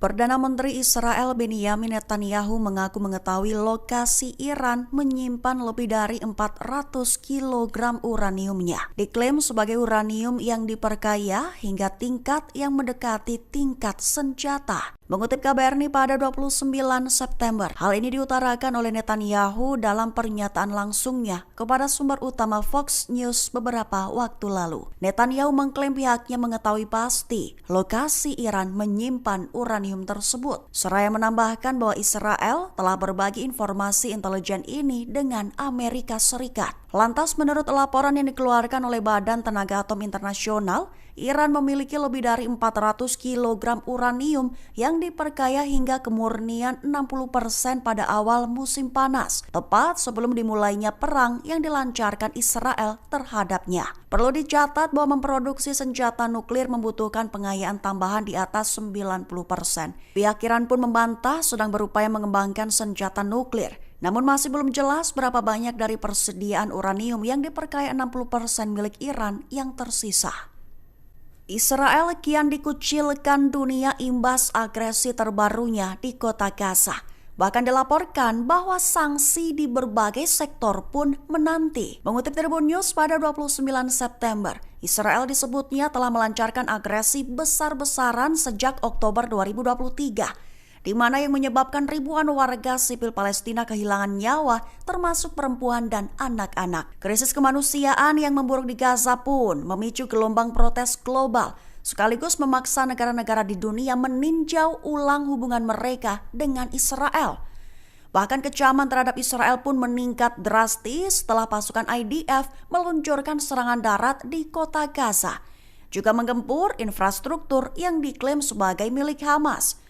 Perdana Menteri Israel Benjamin Netanyahu mengaku mengetahui lokasi Iran menyimpan lebih dari 400 kg uraniumnya. Diklaim sebagai uranium yang diperkaya hingga tingkat yang mendekati tingkat senjata. Mengutip KBRI pada 29 September, hal ini diutarakan oleh Netanyahu dalam pernyataan langsungnya kepada sumber utama Fox News beberapa waktu lalu. Netanyahu mengklaim pihaknya mengetahui pasti lokasi Iran menyimpan uranium tersebut. Seraya menambahkan bahwa Israel telah berbagi informasi intelijen ini dengan Amerika Serikat. Lantas menurut laporan yang dikeluarkan oleh Badan Tenaga Atom Internasional, Iran memiliki lebih dari 400 kg uranium yang diperkaya hingga kemurnian 60% pada awal musim panas, tepat sebelum dimulainya perang yang dilancarkan Israel terhadapnya. Perlu dicatat bahwa memproduksi senjata nuklir membutuhkan pengayaan tambahan di atas 90%. Pihak Iran pun membantah sedang berupaya mengembangkan senjata nuklir. Namun masih belum jelas berapa banyak dari persediaan uranium yang diperkaya 60% milik Iran yang tersisa. Israel kian dikucilkan dunia imbas agresi terbarunya di kota Gaza. Bahkan dilaporkan bahwa sanksi di berbagai sektor pun menanti. Mengutip Tribun News pada 29 September, Israel disebutnya telah melancarkan agresi besar-besaran sejak Oktober 2023. Di mana yang menyebabkan ribuan warga sipil Palestina kehilangan nyawa, termasuk perempuan dan anak-anak. Krisis kemanusiaan yang memburuk di Gaza pun memicu gelombang protes global, sekaligus memaksa negara-negara di dunia meninjau ulang hubungan mereka dengan Israel. Bahkan kecaman terhadap Israel pun meningkat drastis setelah pasukan IDF meluncurkan serangan darat di kota Gaza, juga menggempur infrastruktur yang diklaim sebagai milik Hamas.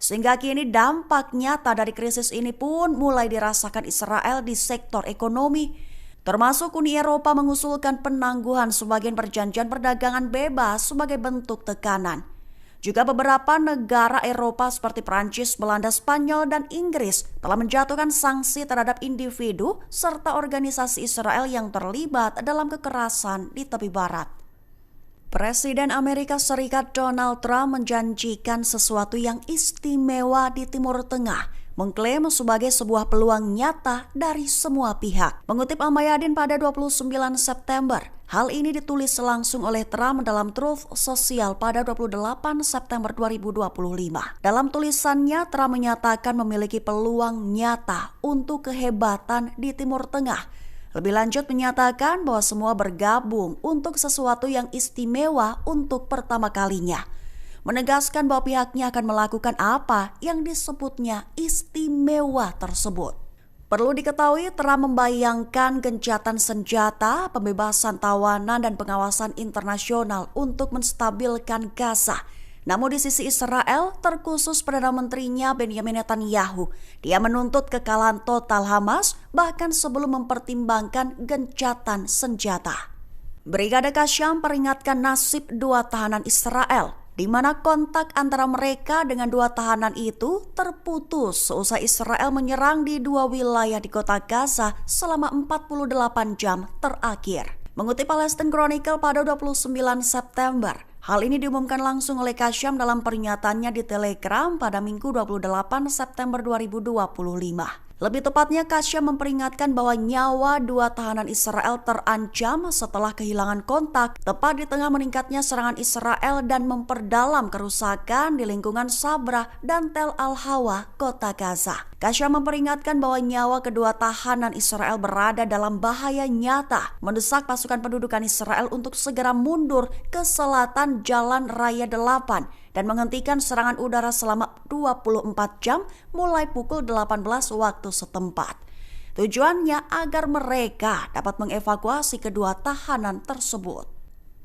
Sehingga kini dampak nyata dari krisis ini pun mulai dirasakan Israel di sektor ekonomi. Termasuk Uni Eropa mengusulkan penangguhan sebagian perjanjian perdagangan bebas sebagai bentuk tekanan. Juga beberapa negara Eropa seperti Prancis, Belanda, Spanyol, dan Inggris telah menjatuhkan sanksi terhadap individu serta organisasi Israel yang terlibat dalam kekerasan di tepi barat. Presiden Amerika Serikat Donald Trump menjanjikan sesuatu yang istimewa di Timur Tengah, mengklaim sebagai sebuah peluang nyata dari semua pihak. Mengutip Al-Mayadin pada 29 September, hal ini ditulis langsung oleh Trump dalam Truth Social pada 28 September 2025. Dalam tulisannya, Trump menyatakan memiliki peluang nyata untuk kehebatan di Timur Tengah. Lebih lanjut menyatakan bahwa semua bergabung untuk sesuatu yang istimewa untuk pertama kalinya. Menegaskan bahwa pihaknya akan melakukan apa yang disebutnya istimewa tersebut. Perlu diketahui, Trump membayangkan gencatan senjata, pembebasan tawanan, dan pengawasan internasional untuk menstabilkan Gaza. Namun di sisi Israel, terkhusus Perdana Menterinya Benjamin Netanyahu, dia menuntut kekalahan total Hamas bahkan sebelum mempertimbangkan gencatan senjata. Brigade Qassam peringatkan nasib 2 tahanan Israel, di mana kontak antara mereka dengan 2 tahanan itu terputus seusai Israel menyerang di 2 wilayah di kota Gaza selama 48 jam terakhir. Mengutip Palestine Chronicle pada 29 September, hal ini diumumkan langsung oleh Qassam dalam pernyataannya di Telegram pada Minggu 28 September 2025. Lebih tepatnya, Qassam memperingatkan bahwa nyawa 2 tahanan Israel terancam setelah kehilangan kontak, tepat di tengah meningkatnya serangan Israel dan memperdalam kerusakan di lingkungan Sabra dan Tel Al-Hawa, kota Gaza. Qassam memperingatkan bahwa nyawa kedua tahanan Israel berada dalam bahaya nyata, mendesak pasukan pendudukan Israel untuk segera mundur ke selatan Jalan Raya 8 dan menghentikan serangan udara selama 24 jam mulai pukul 18 waktu setempat. Tujuannya agar mereka dapat mengevakuasi kedua tahanan tersebut.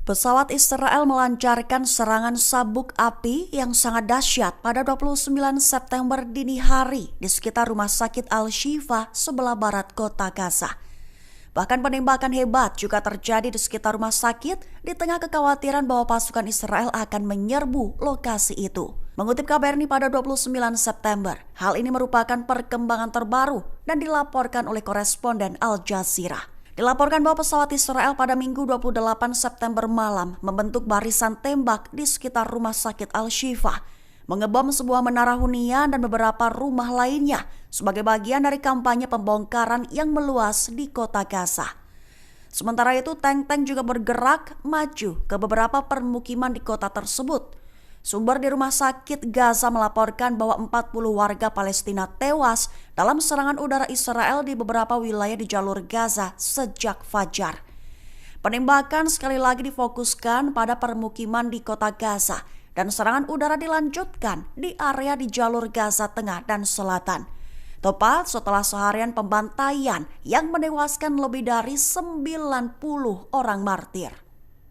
Pesawat Israel melancarkan serangan sabuk api yang sangat dahsyat pada 29 September dini hari di sekitar rumah sakit Al-Shifa sebelah barat kota Gaza. Bahkan penembakan hebat juga terjadi di sekitar rumah sakit di tengah kekhawatiran bahwa pasukan Israel akan menyerbu lokasi itu. Mengutip KBRI pada 29 September, hal ini merupakan perkembangan terbaru dan dilaporkan oleh koresponden Al Jazeera. Dilaporkan bahwa pesawat Israel pada Minggu 28 September malam membentuk barisan tembak di sekitar rumah sakit Al-Shifa. mengebom sebuah menara hunian dan beberapa rumah lainnya sebagai bagian dari kampanye pembongkaran yang meluas di kota Gaza. Sementara itu, tank-tank juga bergerak maju ke beberapa permukiman di kota tersebut. Sumber di rumah sakit Gaza melaporkan bahwa 40 warga Palestina tewas dalam serangan udara Israel di beberapa wilayah di jalur Gaza sejak fajar. Penembakan sekali lagi difokuskan pada permukiman di kota Gaza dan serangan udara dilanjutkan di area di jalur Gaza Tengah dan Selatan. Tepat setelah seharian pembantaian yang menewaskan lebih dari 90 orang martir.